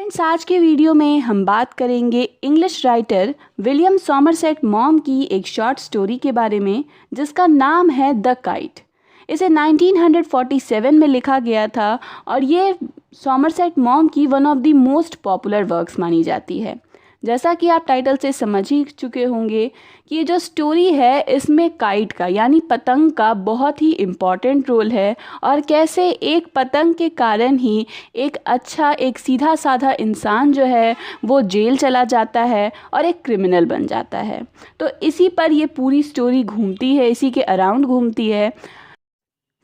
Friends, आज के video में हम बात करेंगे English writer William Somerset Maugham की एक शॉर्ट स्टोरी के बारे में जिसका नाम है द काइट। इसे 1947 में लिखा गया था और ये सॉमरसेट मॉम की one of the most popular works मानी जाती है। जैसा कि आप टाइटल से समझ ही चुके होंगे कि ये जो स्टोरी है इसमें काइट का यानी पतंग का बहुत ही इम्पॉर्टेंट रोल है और कैसे एक पतंग के कारण ही एक सीधा साधा इंसान जो है वो जेल चला जाता है और एक क्रिमिनल बन जाता है। तो इसी पर ये पूरी स्टोरी घूमती है, इसी के अराउंड घूमती है।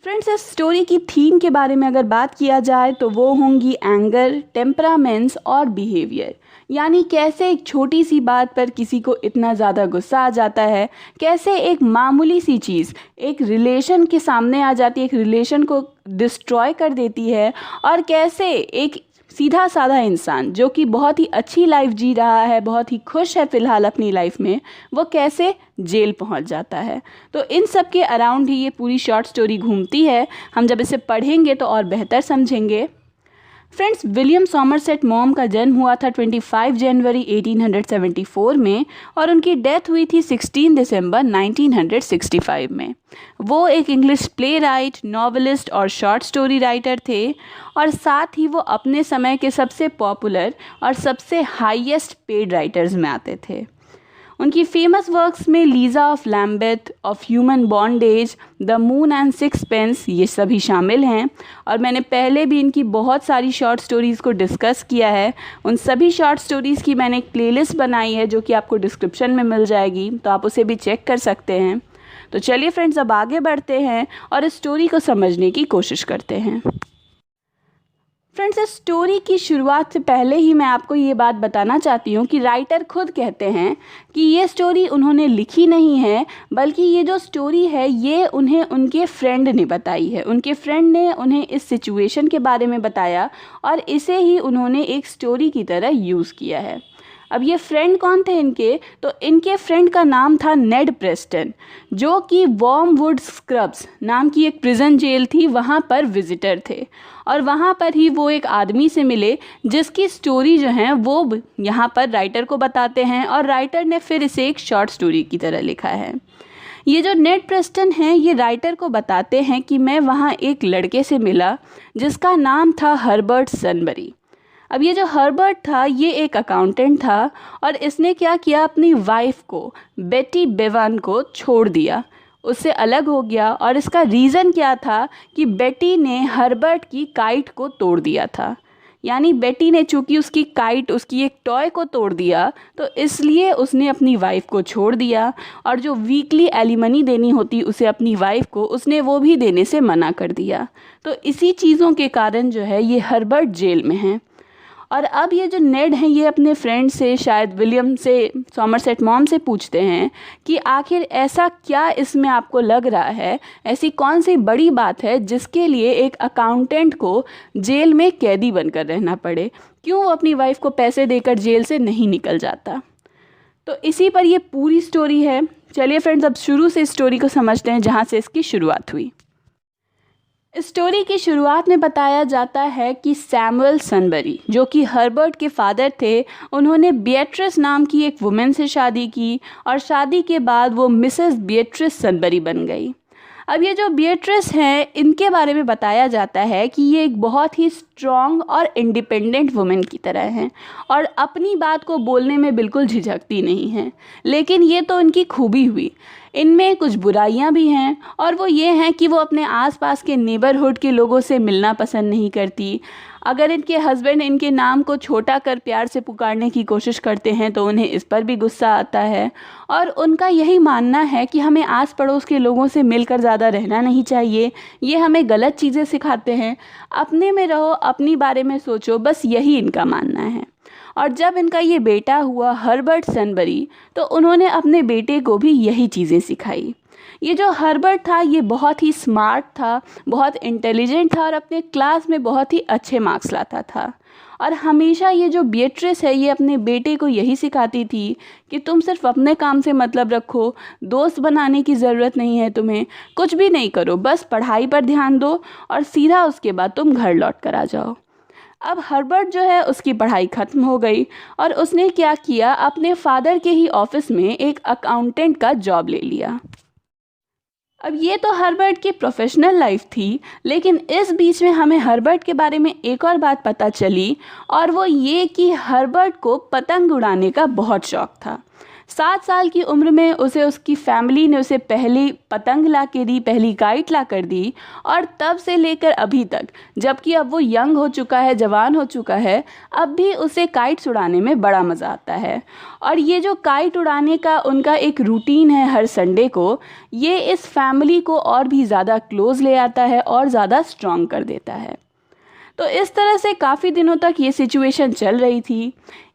फ्रेंड्स, इस स्टोरी की थीम के बारे में अगर बात किया जाए तो वो होंगी एंगर, टेम्परामेंट्स और बिहेवियर। यानी कैसे एक छोटी सी बात पर किसी को इतना ज़्यादा गुस्सा आ जाता है, कैसे एक मामूली सी चीज़ एक रिलेशन के सामने आ जाती है, एक रिलेशन को डिस्ट्रॉय कर देती है, और कैसे एक सीधा साधा इंसान जो कि बहुत ही अच्छी लाइफ जी रहा है, बहुत ही खुश है फ़िलहाल अपनी लाइफ में, वो कैसे जेल पहुंच जाता है। तो इन सब के अराउंड ही ये पूरी शॉर्ट स्टोरी घूमती है। हम जब इसे पढ़ेंगे तो और बेहतर समझेंगे। फ्रेंड्स, विलियम सॉमरसेट मॉम का जन्म हुआ था 25 जनवरी 1874 में और उनकी डेथ हुई थी 16 दिसंबर 1965 में। वो एक इंग्लिश प्ले राइट, नॉवेलिस्ट और शॉर्ट स्टोरी राइटर थे और साथ ही वो अपने समय के सबसे पॉपुलर और सबसे हाईएस्ट पेड राइटर्स में आते थे। उनकी फेमस वर्क्स में Liza of Lambeth, of human bondage, the moon and sixpence ये सभी शामिल हैं। और मैंने पहले भी इनकी बहुत सारी शॉर्ट स्टोरीज़ को डिस्कस किया है। उन सभी शॉर्ट स्टोरीज़ की मैंने एक प्लेलिस्ट बनाई है जो कि आपको डिस्क्रिप्शन में मिल जाएगी, तो आप उसे भी चेक कर सकते हैं। तो चलिए फ्रेंड्स, अब आगे बढ़ते हैं और इस स्टोरी को समझने की कोशिश करते हैं। फ्रेंड्स, इस स्टोरी की शुरुआत से पहले ही मैं आपको ये बात बताना चाहती हूँ कि राइटर खुद कहते हैं कि ये स्टोरी उन्होंने लिखी नहीं है, बल्कि ये जो स्टोरी है ये उन्हें उनके फ्रेंड ने बताई है। उनके फ्रेंड ने उन्हें इस सिचुएशन के बारे में बताया और इसे ही उन्होंने एक स्टोरी की तरह यूज़ किया है। अब ये फ्रेंड कौन थे इनके? तो इनके फ्रेंड का नाम था नेड प्रेस्टन, जो कि वॉर्मवुड स्क्रब्स नाम की एक प्रिजन जेल थी, वहाँ पर विजिटर थे और वहाँ पर ही वो एक आदमी से मिले जिसकी स्टोरी जो है वो यहाँ पर राइटर को बताते हैं और राइटर ने फिर इसे एक शॉर्ट स्टोरी की तरह लिखा है। ये जो नेड प्रेस्टन हैं ये राइटर को बताते हैं कि मैं वहाँ एक लड़के से मिला जिसका नाम था हर्बर्ट सनबरी। अब ये जो हर्बर्ट था ये एक अकाउंटेंट था और इसने क्या किया, अपनी वाइफ को बेटी बेवान को छोड़ दिया, उससे अलग हो गया। और इसका रीज़न क्या था कि बेटी ने हर्बर्ट की काइट को तोड़ दिया था। यानी बेटी ने चूँकि उसकी काइट, उसकी एक टॉय को तोड़ दिया, तो इसलिए उसने अपनी वाइफ को छोड़ दिया और जो वीकली एलिमनी देनी होती उसे अपनी वाइफ को, उसने वो भी देने से मना कर दिया। तो इसी चीज़ों के कारण जो है ये हर्बर्ट जेल में हैं। और अब ये जो नेड हैं ये अपने फ्रेंड से, शायद विलियम से, सॉमरसेट मॉम से पूछते हैं कि आखिर ऐसा क्या इसमें आपको लग रहा है, ऐसी कौन सी बड़ी बात है जिसके लिए एक अकाउंटेंट को जेल में कैदी बनकर रहना पड़े, क्यों वो अपनी वाइफ को पैसे देकर जेल से नहीं निकल जाता। तो इसी पर ये पूरी स्टोरी है। चलिए फ्रेंड्स, अब शुरू से स्टोरी को समझते हैं जहाँ से इसकी शुरुआत हुई। स्टोरी की शुरुआत में बताया जाता है कि सैमुअल सनबरी, जो कि हर्बर्ट के फादर थे, उन्होंने बिएट्रिस नाम की एक वुमेन से शादी की और शादी के बाद वो मिसेस बिएट्रिस सनबरी बन गई। अब ये जो बिएट्रिस हैं इनके बारे में बताया जाता है कि ये एक बहुत ही स्ट्रॉन्ग और इंडिपेंडेंट वुमेन की तरह हैं और अपनी बात को बोलने में बिल्कुल झिझकती नहीं हैं। लेकिन ये तो इनकी खूबी हुई, इनमें कुछ बुराइयां भी हैं और वो ये हैं कि वो अपने आसपास के नेबरहुड के लोगों से मिलना पसंद नहीं करती। अगर इनके हस्बैंड इनके नाम को छोटा कर प्यार से पुकारने की कोशिश करते हैं तो उन्हें इस पर भी गुस्सा आता है और उनका यही मानना है कि हमें आस पड़ोस के लोगों से मिलकर ज़्यादा रहना नहीं चाहिए। ये हमें गलत चीज़ें सिखाते हैं, अपने में रहो, अपनी बारे में सोचो, बस यही इनका मानना है। और जब इनका ये बेटा हुआ हर्बर्ट सनबरी, तो उन्होंने अपने बेटे को भी यही चीज़ें सिखाई। ये जो हर्बर्ट था ये बहुत ही स्मार्ट था, बहुत इंटेलिजेंट था और अपने क्लास में बहुत ही अच्छे मार्क्स लाता था। और हमेशा ये जो बिएट्रिस है ये अपने बेटे को यही सिखाती थी कि तुम सिर्फ अपने काम से मतलब रखो, दोस्त बनाने की ज़रूरत नहीं है, तुम्हें कुछ भी नहीं करो, बस पढ़ाई पर ध्यान दो और सीधा उसके बाद तुम घर लौट कर आ जाओ। अब हर्बर्ट जो है उसकी पढ़ाई ख़त्म हो गई और उसने क्या किया, अपने फादर के ही ऑफिस में एक अकाउंटेंट का जॉब ले लिया। अब ये तो हर्बर्ट की प्रोफेशनल लाइफ थी, लेकिन इस बीच में हमें हर्बर्ट के बारे में एक और बात पता चली, और वो ये कि हर्बर्ट को पतंग उड़ाने का बहुत शौक़ था। 7 साल की उम्र में उसे उसकी फैमिली ने उसे पहली पतंग ला के दी, पहली काइट ला कर दी, और तब से लेकर अभी तक, जबकि अब वो यंग हो चुका है, जवान हो चुका है, अब भी उसे काइट्स उड़ाने में बड़ा मज़ा आता है। और ये जो काइट उड़ाने का उनका एक रूटीन है हर संडे को, ये इस फैमिली को और भी ज़्यादा क्लोज़ ले आता है और ज़्यादा स्ट्रॉन्ग कर देता है। तो इस तरह से काफ़ी दिनों तक ये सिचुएशन चल रही थी।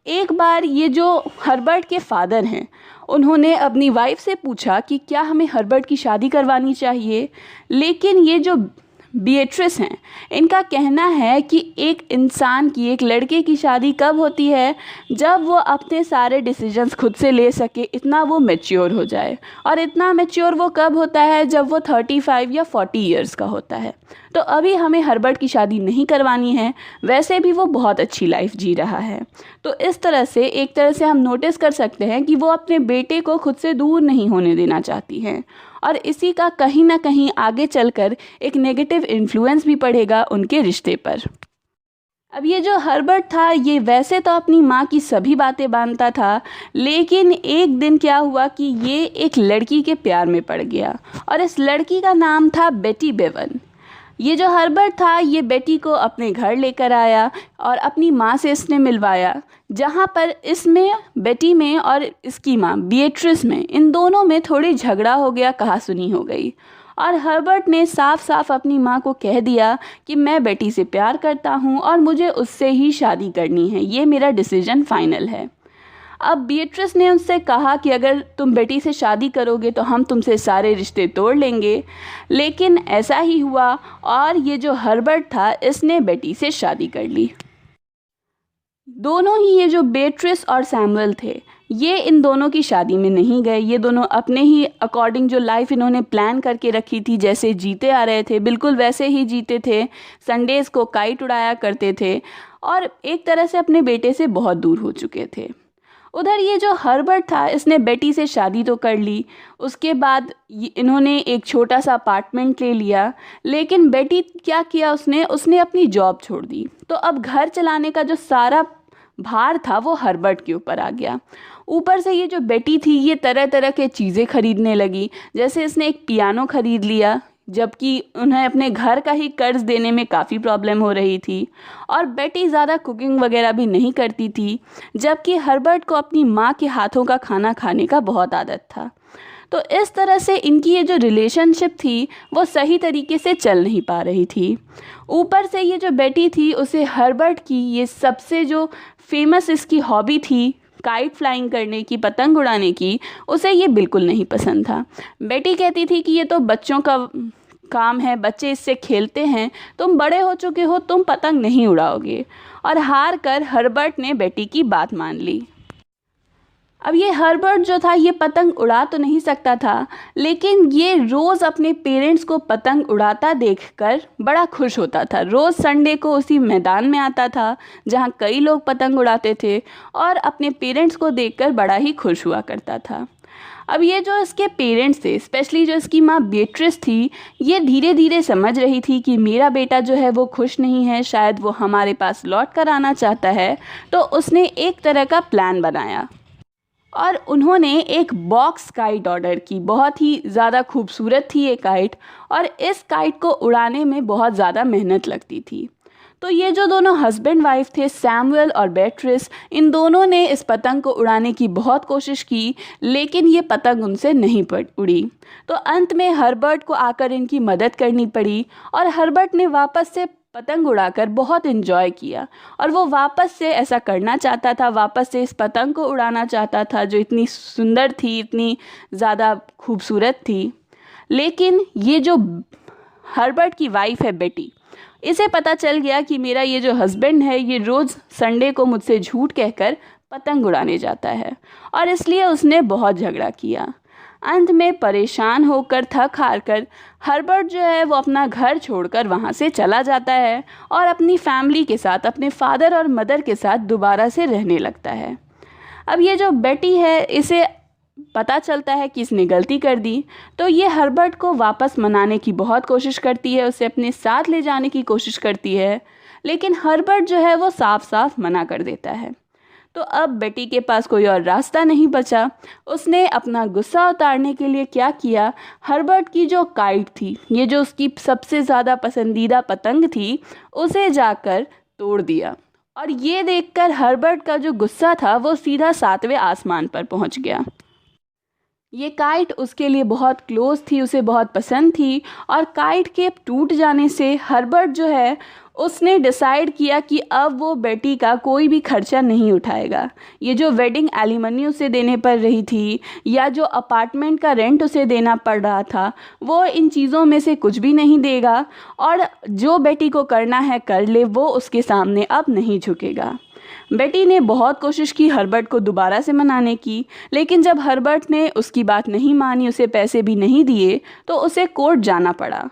एक बार ये जो हर्बर्ट के फादर हैं, उन्होंने अपनी वाइफ से पूछा कि क्या हमें हर्बर्ट की शादी करवानी चाहिए, लेकिन ये जो बीएट्रिस हैं, इनका कहना है कि एक इंसान की, एक लड़के की शादी कब होती है, जब वो अपने सारे डिसीजंस खुद से ले सके, इतना वो मैच्योर हो जाए। और इतना मैच्योर वो कब होता है, जब वो 35 या 40 इयर्स का होता है। तो अभी हमें हर्बर्ट की शादी नहीं करवानी है, वैसे भी वो बहुत अच्छी लाइफ जी रहा है। तो इस तरह से एक तरह से हम नोटिस कर सकते हैं कि वो अपने बेटे को खुद से दूर नहीं होने देना चाहती हैं, और इसी का कहीं ना कहीं आगे चलकर एक नेगेटिव इन्फ्लुएंस भी पड़ेगा उनके रिश्ते पर। अब ये जो हर्बर्ट था, ये वैसे तो अपनी माँ की सभी बातें मानता था, लेकिन एक दिन क्या हुआ कि ये एक लड़की के प्यार में पड़ गया, और इस लड़की का नाम था बेटी बेवन। ये जो हर्बर्ट था, ये बेटी को अपने घर लेकर आया और अपनी माँ से इसने मिलवाया, जहाँ पर इसमें बेटी में और इसकी माँ बीएट्रिस में, इन दोनों में थोड़ी झगड़ा हो गया, कहासुनी हो गई। और हर्बर्ट ने साफ साफ अपनी माँ को कह दिया कि मैं बेटी से प्यार करता हूँ और मुझे उससे ही शादी करनी है, ये मेरा डिसीजन फाइनल है। अब बीएट्रिस ने उनसे कहा कि अगर तुम बेटी से शादी करोगे तो हम तुमसे सारे रिश्ते तोड़ लेंगे, लेकिन ऐसा ही हुआ, और ये जो हर्बर्ट था, इसने बेटी से शादी कर ली। दोनों ही, ये जो बीएट्रिस और सैमुअल थे, ये इन दोनों की शादी में नहीं गए। ये दोनों अपने ही अकॉर्डिंग जो लाइफ इन्होंने प्लान करके रखी थी, जैसे जीते आ रहे थे, बिल्कुल वैसे ही जीते थे। संडेज़ को काइट उड़ाया करते थे और एक तरह से अपने बेटे से बहुत दूर हो चुके थे। उधर ये जो हर्बर्ट था, इसने बेटी से शादी तो कर ली, उसके बाद इन्होंने एक छोटा सा अपार्टमेंट ले लिया, लेकिन बेटी क्या किया, उसने अपनी जॉब छोड़ दी। तो अब घर चलाने का जो सारा भार था वो हर्बर्ट के ऊपर आ गया। ऊपर से ये जो बेटी थी, ये तरह तरह के चीज़ें खरीदने लगी, जैसे इसने एक पियानो खरीद लिया, जबकि उन्हें अपने घर का ही कर्ज देने में काफ़ी प्रॉब्लम हो रही थी। और बेटी ज़्यादा कुकिंग वगैरह भी नहीं करती थी, जबकि हर्बर्ट को अपनी माँ के हाथों का खाना खाने का बहुत आदत था। तो इस तरह से इनकी ये जो रिलेशनशिप थी वो सही तरीके से चल नहीं पा रही थी। ऊपर से ये जो बेटी थी, उसे हर्बर्ट की ये सबसे जो फेमस इसकी हॉबी थी, काइट फ्लाइंग करने की, पतंग उड़ाने की, उसे ये बिल्कुल नहीं पसंद था। बेटी कहती थी कि ये तो बच्चों का काम है, बच्चे इससे खेलते हैं, तुम बड़े हो चुके हो, तुम पतंग नहीं उड़ाओगे। और हार कर हर्बर्ट ने बेटी की बात मान ली। अब ये हर्बर्ट जो था, ये पतंग उड़ा तो नहीं सकता था, लेकिन ये रोज़ अपने पेरेंट्स को पतंग उड़ाता देखकर बड़ा खुश होता था। रोज़ संडे को उसी मैदान में आता था जहाँ कई लोग पतंग उड़ाते थे, और अपने पेरेंट्स को देखकर बड़ा ही खुश हुआ करता था। अब ये जो इसके पेरेंट्स थे, स्पेशली जो इसकी माँ बीएट्रिस थी, ये धीरे धीरे समझ रही थी कि मेरा बेटा जो है वो खुश नहीं है, शायद वो हमारे पास लौट कर आना चाहता है। तो उसने एक तरह का प्लान बनाया और उन्होंने एक बॉक्स काइट ऑर्डर की। बहुत ही ज़्यादा खूबसूरत थी ये काइट, और इस काइट को उड़ाने में बहुत ज़्यादा मेहनत लगती थी। तो ये जो दोनों हस्बैंड वाइफ थे, सैमुअल और बेट्रिस, इन दोनों ने इस पतंग को उड़ाने की बहुत कोशिश की, लेकिन ये पतंग उनसे नहीं उड़ी। तो अंत में हर्बर्ट को आकर इनकी मदद करनी पड़ी, और हर्बर्ट ने वापस से पतंग उड़ाकर बहुत इन्जॉय किया, और वो वापस से ऐसा करना चाहता था, वापस से इस पतंग को उड़ाना चाहता था जो इतनी सुंदर थी, इतनी ज़्यादा खूबसूरत थी। लेकिन ये जो हर्बर्ट की वाइफ है बेटी, इसे पता चल गया कि मेरा ये जो हस्बैंड है, ये रोज़ संडे को मुझसे झूठ कहकर पतंग उड़ाने जाता है, और इसलिए उसने बहुत झगड़ा किया। अंत में परेशान होकर थक हार कर हर्बर्ट जो है वो अपना घर छोड़कर वहाँ से चला जाता है और अपनी फैमिली के साथ, अपने फादर और मदर के साथ दोबारा से रहने लगता है। अब ये जो बेटी है, इसे पता चलता है कि इसने गलती कर दी, तो ये हर्बर्ट को वापस मनाने की बहुत कोशिश करती है, उसे अपने साथ ले जाने की कोशिश करती है, लेकिन हर्बर्ट जो है वो साफ साफ मना कर देता है। तो अब बेटी के पास कोई और रास्ता नहीं बचा। उसने अपना गुस्सा उतारने के लिए क्या किया, हर्बर्ट की जो काइट थी, ये जो उसकी सबसे ज़्यादा पसंदीदा पतंग थी, उसे जाकर तोड़ दिया। और ये देखकर हर्बर्ट का जो गुस्सा था वो सीधा 7वें आसमान पर पहुंच गया। ये काइट उसके लिए बहुत क्लोज थी, उसे बहुत पसंद थी, और काइट के टूट जाने से हर्बर्ट जो है उसने डिसाइड किया कि अब वो बेटी का कोई भी खर्चा नहीं उठाएगा। ये जो वेडिंग एलिमनी उसे देने पड़ रही थी या जो अपार्टमेंट का रेंट उसे देना पड़ रहा था, वो इन चीज़ों में से कुछ भी नहीं देगा, और जो बेटी को करना है कर ले, वो उसके सामने अब नहीं झुकेगा। बेटी ने बहुत कोशिश की हर्बर्ट को दोबारा से मनाने की, लेकिन जब हर्बर्ट ने उसकी बात नहीं मानी, उसे पैसे भी नहीं दिए, तो उसे कोर्ट जाना पड़ा।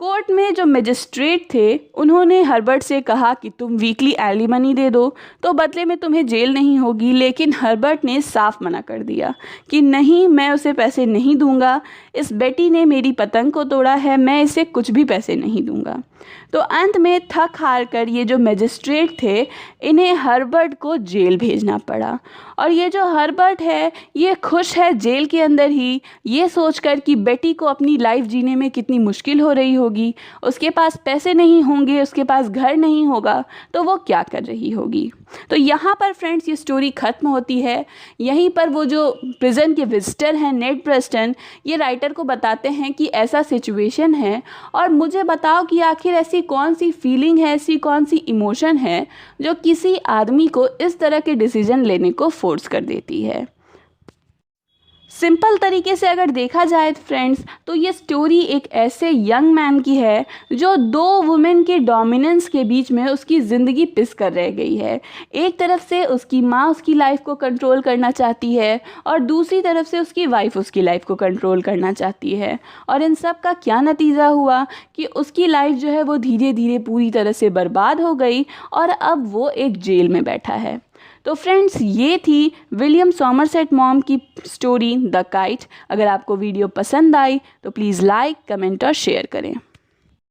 कोर्ट में जो मजिस्ट्रेट थे, उन्होंने हर्बर्ट से कहा कि तुम वीकली एलिमनी दे दो तो बदले में तुम्हें जेल नहीं होगी, लेकिन हर्बर्ट ने साफ मना कर दिया कि नहीं, मैं उसे पैसे नहीं दूंगा, इस बेटी ने मेरी पतंग को तोड़ा है, मैं इसे कुछ भी पैसे नहीं दूंगा। तो अंत में थक हार कर ये जो मजिस्ट्रेट थे, इन्हें हर्बर्ट को जेल भेजना पड़ा। और ये जो हर्बर्ट है, ये खुश है जेल के अंदर ही, ये सोचकर कि बेटी को अपनी लाइफ जीने में कितनी मुश्किल हो रही होगी, उसके पास पैसे नहीं होंगे, उसके पास घर नहीं होगा, तो वो क्या कर रही होगी। तो यहाँ पर फ्रेंड्स ये स्टोरी ख़त्म होती है। यहीं पर वो जो प्रिजन के विजिटर हैं नेड प्रेस्टन, ये राइटर को बताते हैं कि ऐसा सिचुएशन है, और मुझे बताओ कि आखिर ऐसी कौन सी फीलिंग है, ऐसी कौन सी इमोशन है जो किसी आदमी को इस तरह के डिसीजन लेने को फोर्स कर देती है। सिंपल तरीके से अगर देखा जाए फ्रेंड्स, तो ये स्टोरी एक ऐसे यंग मैन की है जो दो वुमेन के डोमिनेंस के बीच में उसकी ज़िंदगी पिस कर रह गई है। एक तरफ से उसकी माँ उसकी लाइफ को कंट्रोल करना चाहती है, और दूसरी तरफ से उसकी वाइफ उसकी लाइफ को कंट्रोल करना चाहती है। और इन सब का क्या नतीजा हुआ कि उसकी लाइफ जो है वो धीरे धीरे पूरी तरह से बर्बाद हो गई, और अब वो एक जेल में बैठा है। तो फ्रेंड्स, ये थी विलियम सॉमरसेट मॉम की स्टोरी द काइट। अगर आपको वीडियो पसंद आई तो प्लीज़ लाइक, कमेंट और शेयर करें।